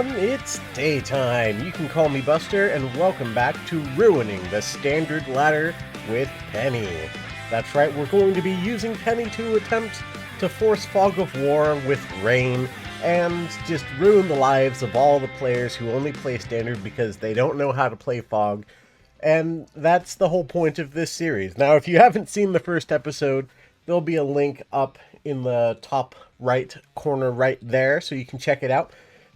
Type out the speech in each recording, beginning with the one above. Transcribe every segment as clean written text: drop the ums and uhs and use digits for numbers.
everyone, it's daytime. You can call me Buster, and welcome back to Ruining the Standard Ladder with Penny. That's right, we're going to be using Penny to attempt to force Fog of War with Rain, and just ruin the lives of all the players who only play Standard because they don't know how to play Fog. And that's the whole point of this series. Now, if you haven't seen the first episode, there'll be a link up in the top right corner right there, so you can check it out.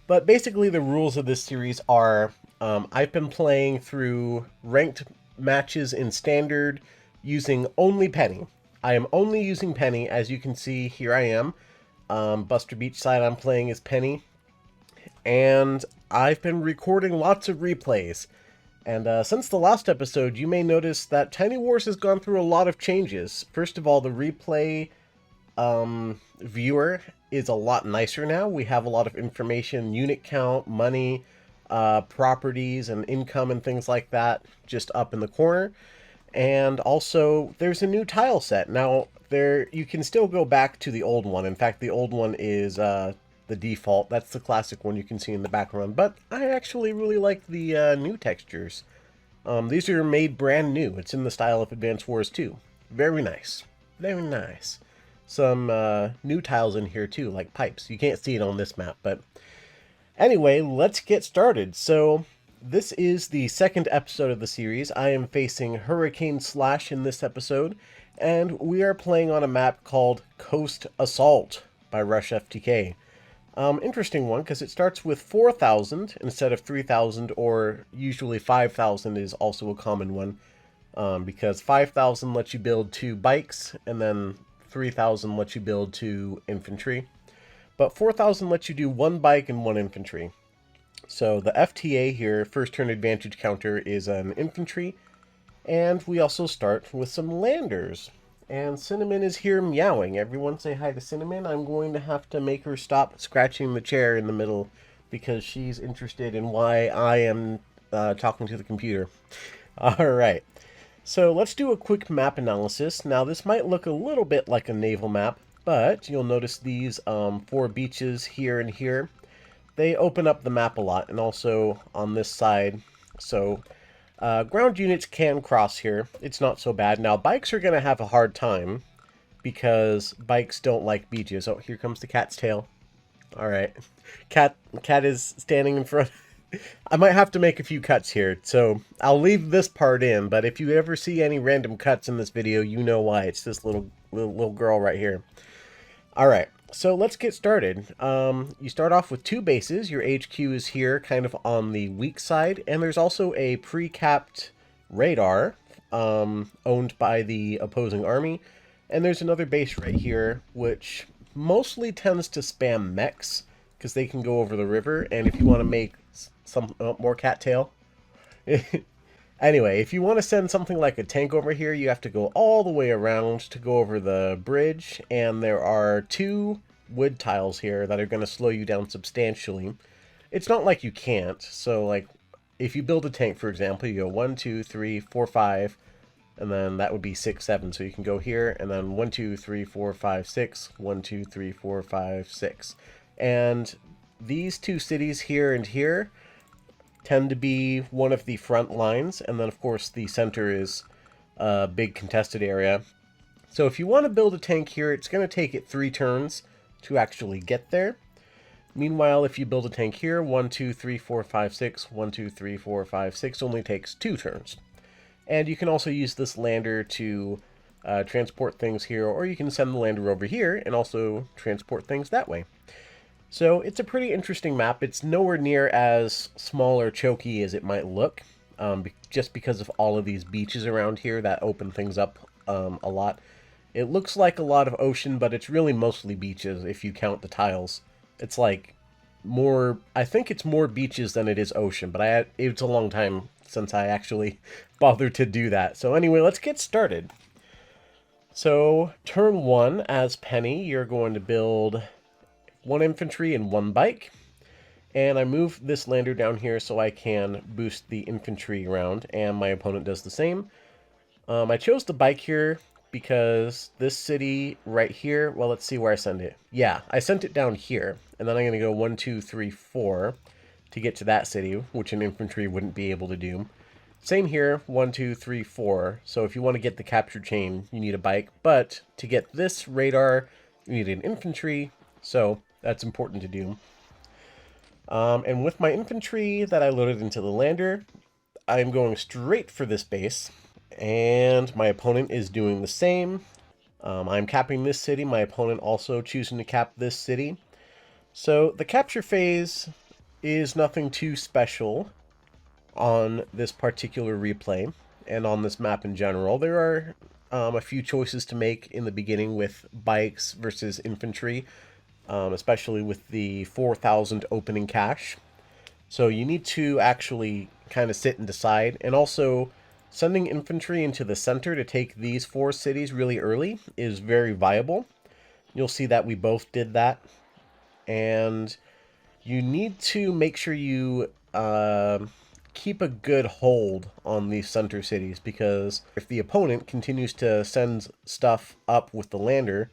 But basically the rules of this series are, I've been playing through ranked matches in Standard using only Penny. I am only using Penny. As you can see, here I am. Buster Beachside, I'm playing as Penny. And I've been recording lots of replays. And since the last episode, you may notice that TinyWars has gone through a lot of changes. First of all, the replay viewer is a lot nicer now. We have a lot of information, unit count, money, properties, and income and things like that just up in the corner. And also, there's a new tile set. Now, you can still go back to the old one. In fact, the old one is the default. That's the classic one you can see in the background. But I actually really like the new textures. These are made brand new. It's in the style of Advance Wars 2. Very nice. Very nice. Some new tiles in here too, like pipes. You can't see it on this map, but anyway, let's get started. So this is the second episode of the series. I am facing Hurricane Slash in this episode, and we are playing on a map called Coast Assault by Rush FTK. Interesting one, because it starts with 4,000 instead of 3,000, or usually 5,000 is also a common one, because 5,000 lets you build 2 bikes, and then 3,000 lets you build 2 infantry. But 4,000 lets you do 1 bike and 1 infantry. So the FTA here, first turn advantage counter, is an infantry. And we also start with some landers. And Cinnamon is here meowing. Everyone say hi to Cinnamon. I'm going to have to make her stop scratching the chair in the middle because she's interested in why I am talking to the computer. Alright. So let's do a quick map analysis. Now this might look a little bit like a naval map, but you'll notice these 4 beaches here and here. They open up the map a lot, and also on this side. So ground units can cross here. It's not so bad. Now bikes are going to have a hard time because bikes don't like beaches. Oh, here comes the cat's tail. Alright. Cat is standing in front. I might have to make a few cuts here, so I'll leave this part in, but if you ever see any random cuts in this video, you know why. It's this little girl right here. Alright, so let's get started. You start off with 2 bases. Your HQ is here, kind of on the weak side, and there's also a pre-capped radar owned by the opposing army, and there's another base right here, which mostly tends to spam mechs, because they can go over the river, and if you want to make some more cattail. Anyway, if you want to send something like a tank over here, you have to go all the way around to go over the bridge, and there are 2 wood tiles here that are going to slow you down substantially. It's not like you can't, so like if you build a tank, for example, you go 1, 2, 3, 4, 5, and then that would be 6, 7, so you can go here, and then 1, 2, 3, 4, 5, 6, 1, 2, 3, 4, 5, 6. And these 2 cities here and here tend to be one of the front lines, and then of course the center is a big contested area. So if you want to build a tank here, it's going to take it 3 turns to actually get there. Meanwhile, if you build a tank here, 1, 2, 3, 4, 5, 6, 1, 2, 3, 4, 5, 6 only takes 2 turns. And you can also use this lander to transport things here, or you can send the lander over here and also transport things that way. So it's a pretty interesting map. It's nowhere near as small or choky as it might look, just because of all of these beaches around here that open things up a lot. It looks like a lot of ocean, but it's really mostly beaches if you count the tiles. It's like more, I think it's more beaches than it is ocean, but it's a long time since I actually bothered to do that. So anyway, let's get started. So turn 1 as Penny, you're going to build 1 infantry and 1 bike, and I move this lander down here so I can boost the infantry around, and my opponent does the same. I chose the bike here because this city right here, well, let's see where I send it. Yeah, I sent it down here, and then I'm going to go 1, 2, 3, 4, to get to that city, which an infantry wouldn't be able to do. Same here, 1, 2, 3, 4. So if you want to get the capture chain, you need a bike. But to get this radar, you need an infantry. So that's important to do. And with my infantry that I loaded into the lander, I'm going straight for this base. And my opponent is doing the same. I'm capping this city. My opponent also choosing to cap this city. So the capture phase is nothing too special on this particular replay and on this map in general. There are a few choices to make in the beginning with bikes versus infantry, especially with the 4,000 opening cache. So you need to actually kind of sit and decide. And also, sending infantry into the center to take these 4 cities really early is very viable. You'll see that we both did that. And you need to make sure you keep a good hold on these center cities, because if the opponent continues to send stuff up with the lander,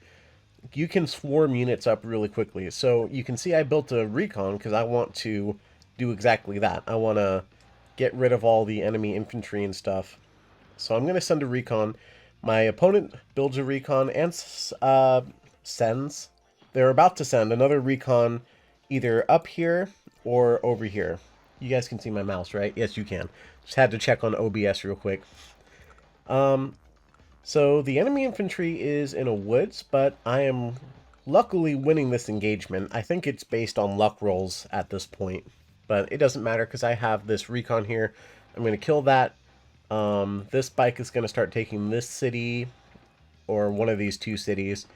you can swarm units up really quickly. So you can see I built a recon because I want to do exactly that. I want to get rid of all the enemy infantry and stuff. So I'm going to send a recon. My opponent builds a recon and sends. They're about to send another recon either up here or over here. You guys can see my mouse, right? Yes, you can. Just had to check on OBS real quick. So the enemy infantry is in a woods, but I am luckily winning this engagement. I think it's based on luck rolls at this point, but it doesn't matter because I have this recon here. I'm going to kill that. This bike is going to start taking this city or one of these 2 cities.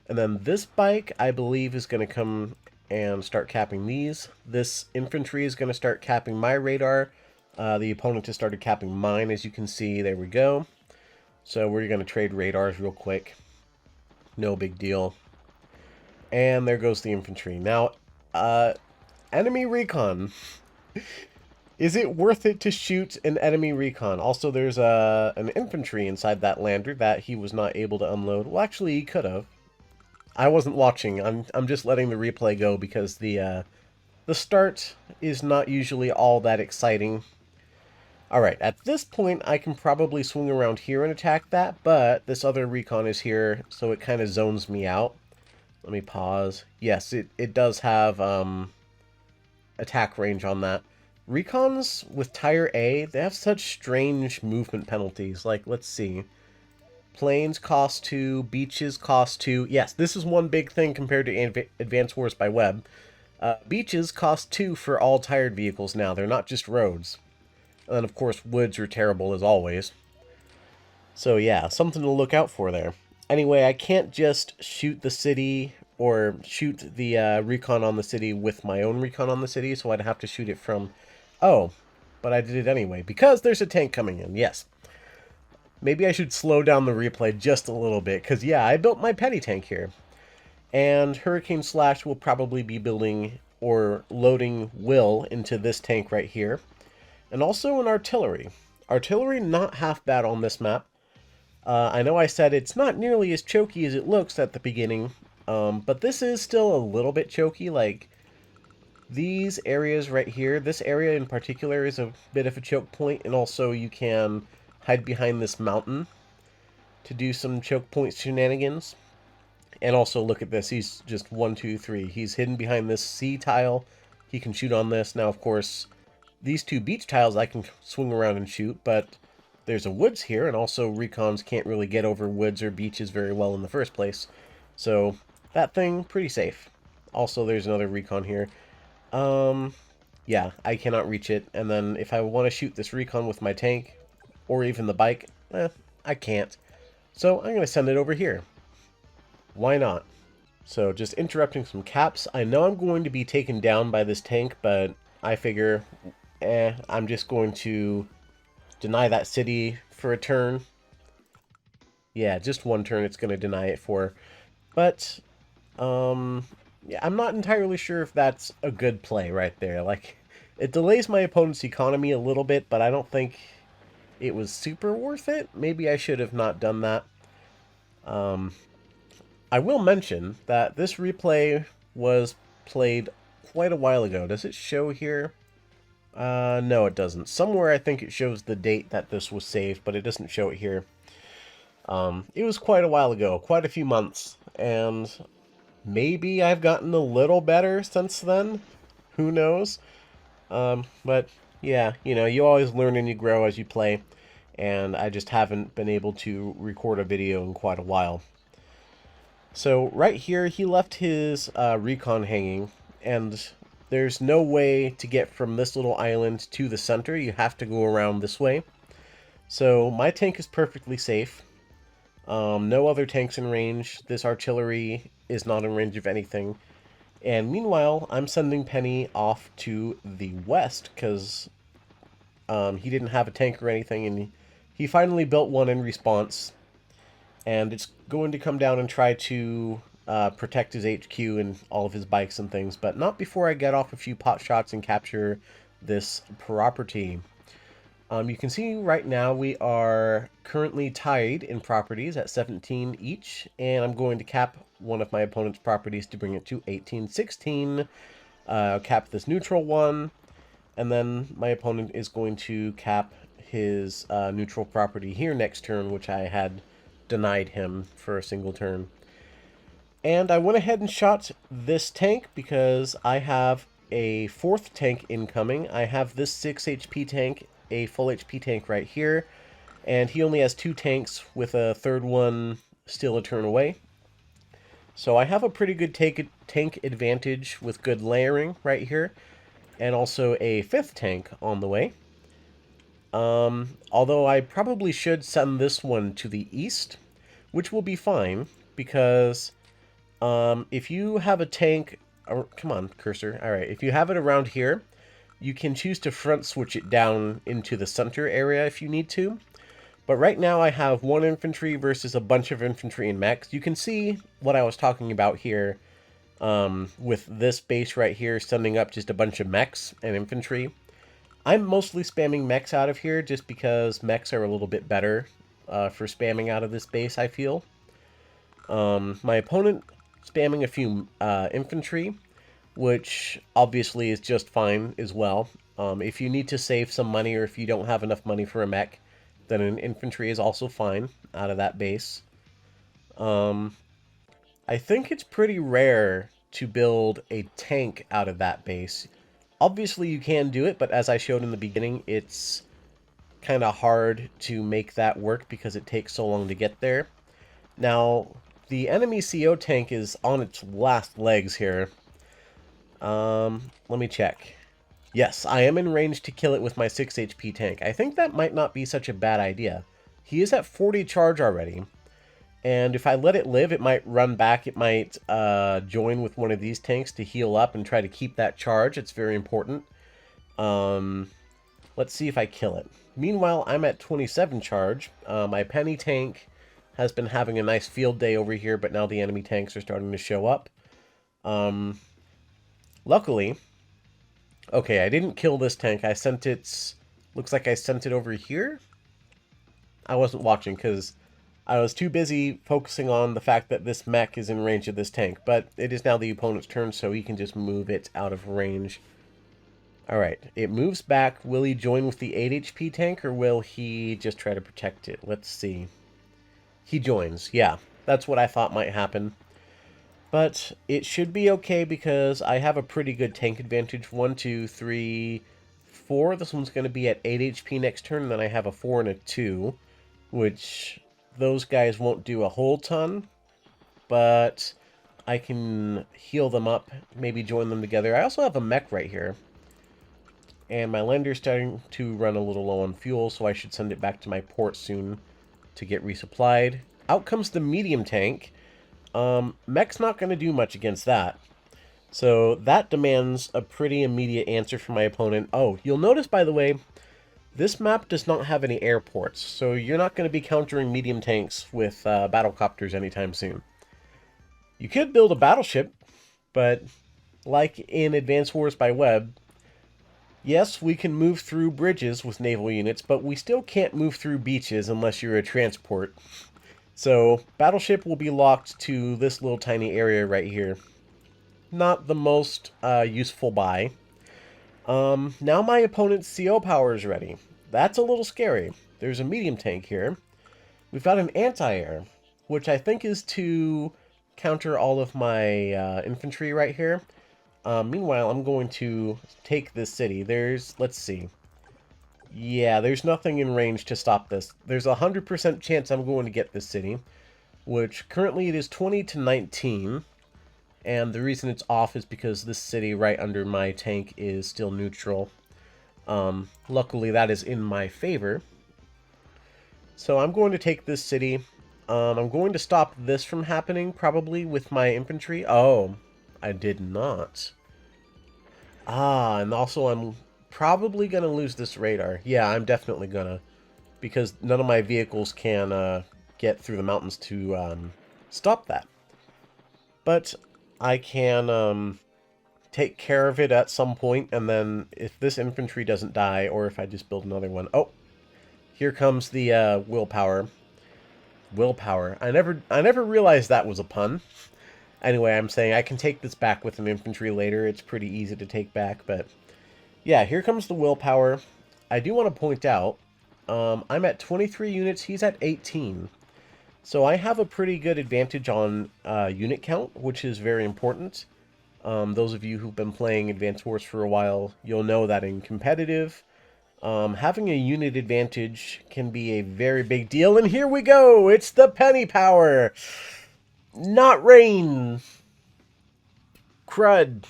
And then this bike, I believe, is going to come and start capping these. This infantry is going to start capping my radar. The opponent just started capping mine, as you can see. There we go. So we're going to trade radars real quick. No big deal. And there goes the infantry. Now, enemy recon. Is it worth it to shoot an enemy recon? Also, there's an infantry inside that lander that he was not able to unload. Well, actually, he could have. I wasn't watching. I'm just letting the replay go because the start is not usually all that exciting. Alright, at this point I can probably swing around here and attack that, but this other recon is here, so it kind of zones me out. Let me pause. Yes, it does have attack range on that. Recons with Tier A, they have such strange movement penalties. Like, let's see. Planes cost 2, beaches cost 2. Yes, this is one big thing compared to Advanced Wars by Web. Beaches cost 2 for all tired vehicles now. They're not just roads. And then, of course, woods are terrible as always. So, yeah, something to look out for there. Anyway, I can't just shoot the city or shoot the recon on the city with my own recon on the city, so I'd have to shoot it from... Oh, but I did it anyway, because there's a tank coming in, yes. Maybe I should slow down the replay just a little bit, because, yeah, I built my petty tank here. And Hurricane Slash will probably be building or loading Will into this tank right here. And also an artillery. Artillery not half bad on this map. I know I said it's not nearly as choky as it looks at the beginning, but this is still a little bit choky. Like, these areas right here, this area in particular is a bit of a choke point, and also you can hide behind this mountain to do some choke point shenanigans. And also, look at this, he's just 1, 2, 3. He's hidden behind this C tile. He can shoot on this. Now, of course, these 2 beach tiles I can swing around and shoot, but there's a woods here, and also recons can't really get over woods or beaches very well in the first place. So, that thing, pretty safe. Also, there's another recon here. Yeah, I cannot reach it. And then, if I want to shoot this recon with my tank, or even the bike, I can't. So, I'm going to send it over here. Why not? So, just interrupting some caps. I know I'm going to be taken down by this tank, but I figure, I'm just going to deny that city for a turn. Yeah, just 1 turn it's going to deny it for. But, yeah, I'm not entirely sure if that's a good play right there. Like, it delays my opponent's economy a little bit, but I don't think it was super worth it. Maybe I should have not done that. I will mention that this replay was played quite a while ago. Does it show here? No, it doesn't. Somewhere I think it shows the date that this was saved, but it doesn't show it here. It was quite a while ago, quite a few months, and maybe I've gotten a little better since then. Who knows? But yeah, you know, you always learn and you grow as you play, and I just haven't been able to record a video in quite a while. So right here, he left his recon hanging, and there's no way to get from this little island to the center. You have to go around this way. So my tank is perfectly safe. No other tanks in range. This artillery is not in range of anything. And meanwhile, I'm sending Penny off to the west because he didn't have a tank or anything, and he finally built one in response. And it's going to come down and try to protect his HQ and all of his bikes and things, but not before I get off a few pot shots and capture this property. You can see right now we are currently tied in properties at 17 each, and I'm going to cap one of my opponent's properties to bring it to 18-16. Cap this neutral one, and then my opponent is going to cap his neutral property here next turn, which I had denied him for a single turn. And I went ahead and shot this tank because I have a fourth tank incoming. I have this 6 HP tank, a full HP tank right here, and he only has 2 tanks with a third one still a turn away. So I have a pretty good tank advantage with good layering right here, and also a 5th tank on the way. Although I probably should send this one to the east, which will be fine, because if you have a tank... Oh, come on, cursor. Alright, if you have it around here, you can choose to front switch it down into the center area if you need to. But right now I have 1 infantry versus a bunch of infantry and mechs. You can see what I was talking about here with this base right here sending up just a bunch of mechs and infantry. I'm mostly spamming mechs out of here just because mechs are a little bit better for spamming out of this base, I feel. My opponent spamming a few infantry, which obviously is just fine as well. If you need to save some money or if you don't have enough money for a mech, then an infantry is also fine out of that base. I think it's pretty rare to build a tank out of that base. Obviously you can do it, but as I showed in the beginning, it's kind of hard to make that work because it takes so long to get there. Now, the enemy CO tank is on its last legs here. Let me check. Yes, I am in range to kill it with my 6 HP tank. I think that might not be such a bad idea. He is at 40 charge already. And if I let it live, it might run back. It might join with one of these tanks to heal up and try to keep that charge. It's very important. Let's see if I kill it. Meanwhile, I'm at 27 charge. My penny tank has been having a nice field day over here, but now the enemy tanks are starting to show up. Luckily... Okay, I didn't kill this tank. I sent it... Looks like I sent it over here? I wasn't watching because I was too busy focusing on the fact that this mech is in range of this tank. But it is now the opponent's turn, so he can just move it out of range. Alright, it moves back. Will he join with the 8 HP tank, or will he just try to protect it? Let's see. He joins. Yeah, that's what I thought might happen. But it should be okay because I have a pretty good tank advantage. 1, 2, 3, 4. This one's going to be at 8 HP next turn. And then I have a 4 and a 2, which those guys won't do a whole ton. But I can heal them up, maybe join them together. I also have a mech right here. And my lender's starting to run a little low on fuel, so I should send it back to my port soon to get resupplied. Out comes the medium tank. Mech's not going to do much against that. So that demands a pretty immediate answer from my opponent. Oh, you'll notice, by the way, this map does not have any airports, so you're not going to be countering medium tanks with battlecopters anytime soon. You could build a battleship, but like in Advanced Wars by Webb, yes, we can move through bridges with naval units, but we still can't move through beaches unless you're a transport. So, battleship will be locked to this little tiny area right here. Not the most useful buy. Now my opponent's CO power is ready. That's a little scary. There's a medium tank here. We've got an anti-air, which I think is to counter all of my infantry right here. Meanwhile, I'm going to take this city. Let's see. Yeah, there's nothing in range to stop this. There's a 100% chance I'm going to get this city, which currently it is 20 to 19. And the reason it's off is because this city right under my tank is still neutral. Luckily, that is in my favor. So I'm going to take this city. I'm going to stop this from happening, probably, with my infantry. Oh, I did not. Ah, and also I'm probably going to lose this radar. Yeah, I'm definitely going to. Because none of my vehicles can get through the mountains to stop that. But I can take care of it at some point, and then if this infantry doesn't die, or if I just build another one... Oh, here comes the willpower. Willpower. I never realized that was a pun. Anyway, I'm saying I can take this back with an infantry later. It's pretty easy to take back, but... Yeah, here comes the willpower. I do want to point out, I'm at 23 units, he's at 18. So I have a pretty good advantage on unit count, which is very important. Those of you who've been playing Advance Wars for a while, you'll know that in competitive, having a unit advantage can be a very big deal. And here we go! It's the penny power! Not rain! Crud.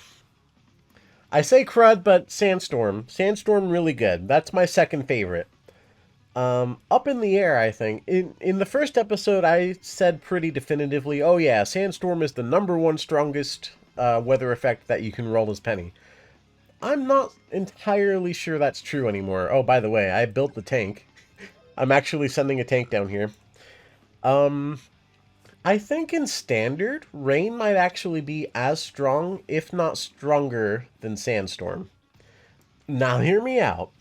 I say crud, but sandstorm. Sandstorm really good. That's my second favorite. Up in the air, I think. In the first episode, I said pretty definitively, oh yeah, sandstorm is the #1 strongest weather effect that you can roll as penny. I'm not entirely sure that's true anymore. Oh, by the way, I built the tank. I'm actually sending a tank down here. I think in standard, rain might actually be as strong, if not stronger, than sandstorm. Now hear me out.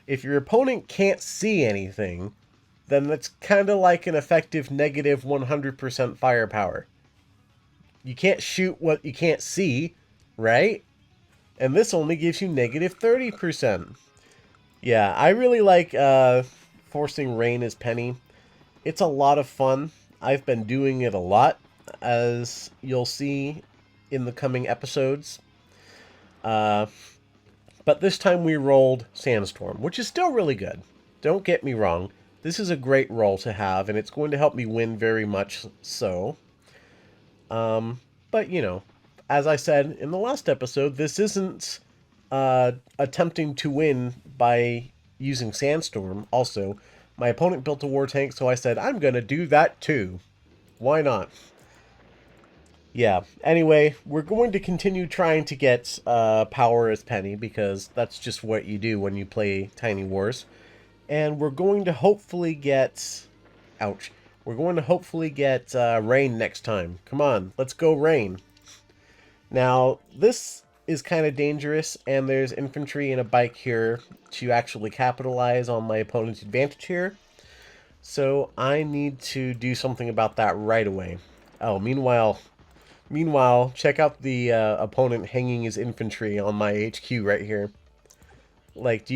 If your opponent can't see anything, then that's kind of like an effective negative 100% firepower. You can't shoot what you can't see, right? And this only gives you negative 30%. Yeah, I really like forcing rain as penny. It's a lot of fun. I've been doing it a lot, as you'll see in the coming episodes. But this time we rolled Sandstorm, which is still really good. Don't get me wrong. This is a great roll to have, and it's going to help me win very much so. But, you know, as I said in the last episode, this isn't attempting to win by using Sandstorm. Also, my opponent built a war tank, so I said, I'm going to do that too. Why not? Yeah, anyway, we're going to continue trying to get power as penny, because that's just what you do when you play TinyWars. And we're going to hopefully get... Ouch. We're going to hopefully get rain next time. Come on, let's go rain. Now, this is kind of dangerous, and there's infantry and a bike here to actually capitalize on my opponent's advantage here. So I need to do something about that right away. Oh, meanwhile, check out the opponent hanging his infantry on my HQ right here. Like, do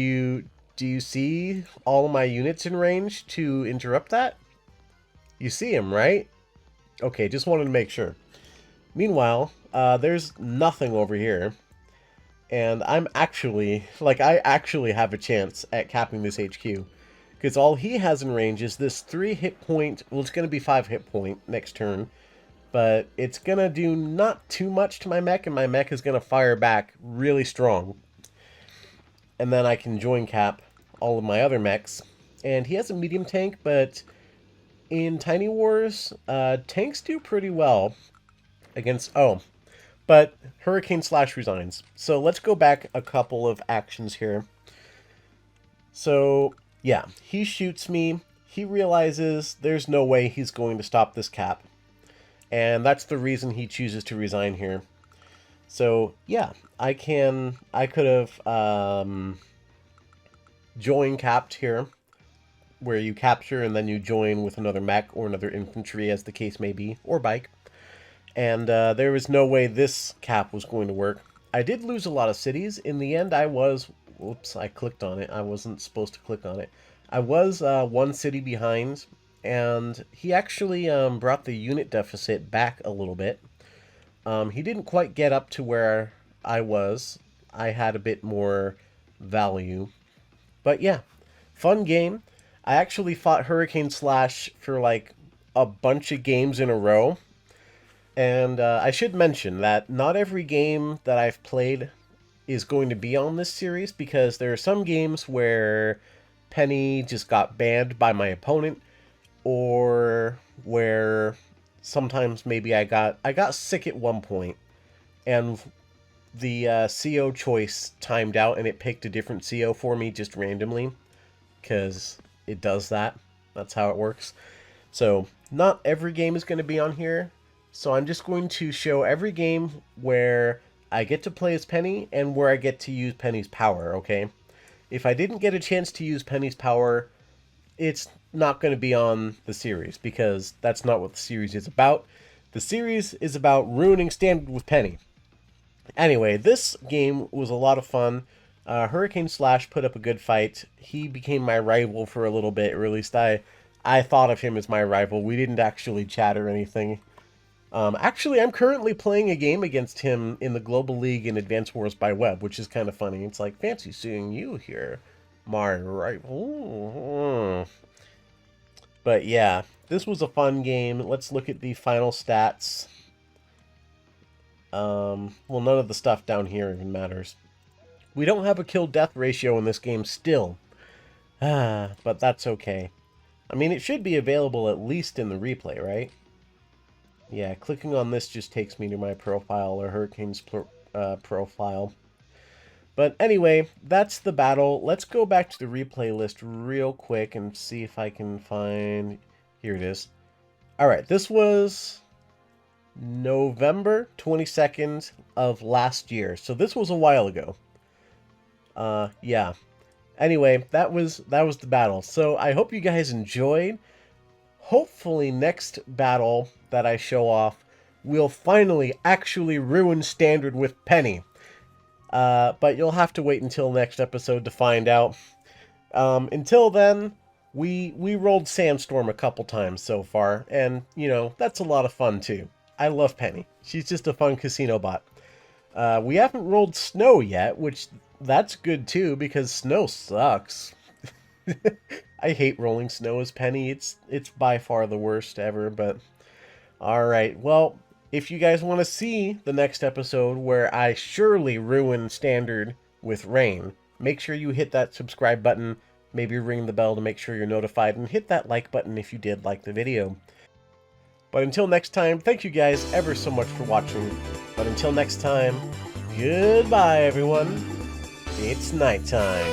you see all of my units in range to interrupt that? You see him, right? Okay, just wanted to make sure. Meanwhile, there's nothing over here. And I'm actually, like, I actually have a chance at capping this HQ. Because all he has in range is this 3 hit point, well, it's going to be 5 hit point next turn. But it's going to do not too much to my mech, and my mech is going to fire back really strong. And then I can join cap all of my other mechs. And he has a medium tank, but in TinyWars, tanks do pretty well against... Oh, but Hurricane Slash resigns. So let's go back a couple of actions here. So, yeah, he shoots me. He realizes there's no way he's going to stop this cap. And that's the reason he chooses to resign here. So, yeah, I could have join capped here, where you capture and then you join with another mech or another infantry, as the case may be, or bike. And there was no way this cap was going to work. I did lose a lot of cities. In the end, I was... Whoops, I clicked on it. I wasn't supposed to click on it. I was one city behind, and he actually brought the unit deficit back a little bit. He didn't quite get up to where I was. I had a bit more value. But yeah, fun game. I actually fought Hurricane Slash for like a bunch of games in a row. And I should mention that not every game that I've played is going to be on this series, because there are some games where Penny just got banned by my opponent, or where sometimes maybe I got sick at one point and the CO choice timed out and it picked a different CO for me just randomly, because it does that. That's how it works. So not every game is going to be on here. So I'm just going to show every game where I get to play as Penny and where I get to use Penny's power, okay? If I didn't get a chance to use Penny's power, it's not going to be on the series, because that's not what the series is about. The series is about ruining standard with Penny. Anyway, this game was a lot of fun. Hurricane Slash put up a good fight. He became my rival for a little bit, or at least I thought of him as my rival. We didn't actually chat or anything. Actually, I'm currently playing a game against him in the Global League in Advance Wars by Web, which is kind of funny. It's like, fancy seeing you here, my rival. But yeah, this was a fun game. Let's look at the final stats. Well, none of the stuff down here even matters. We don't have a kill-death ratio in this game still. But that's okay. I mean, it should be available at least in the replay, right? Yeah, clicking on this just takes me to my profile, or Hurricane's profile. But anyway, that's the battle. Let's go back to the replay list real quick and see if I can find... Here it is. Alright, this was November 22nd of last year. So this was a while ago. Yeah. Anyway, that was the battle. So I hope you guys enjoyed. Hopefully next battle that I show off will finally actually ruin standard with Penny. But you'll have to wait until next episode to find out. Until then, we rolled Sandstorm a couple times so far, and, you know, that's a lot of fun too. I love Penny. She's just a fun casino bot. We haven't rolled Snow yet, which that's good too, because Snow sucks. I hate rolling Snow as Penny. It's by far the worst ever, but alright. Well, if you guys want to see the next episode where I surely ruin standard with Rain, make sure you hit that subscribe button, maybe ring the bell to make sure you're notified, and hit that like button if you did like the video. But until next time, thank you guys ever so much for watching. But until next time, goodbye everyone. It's nighttime.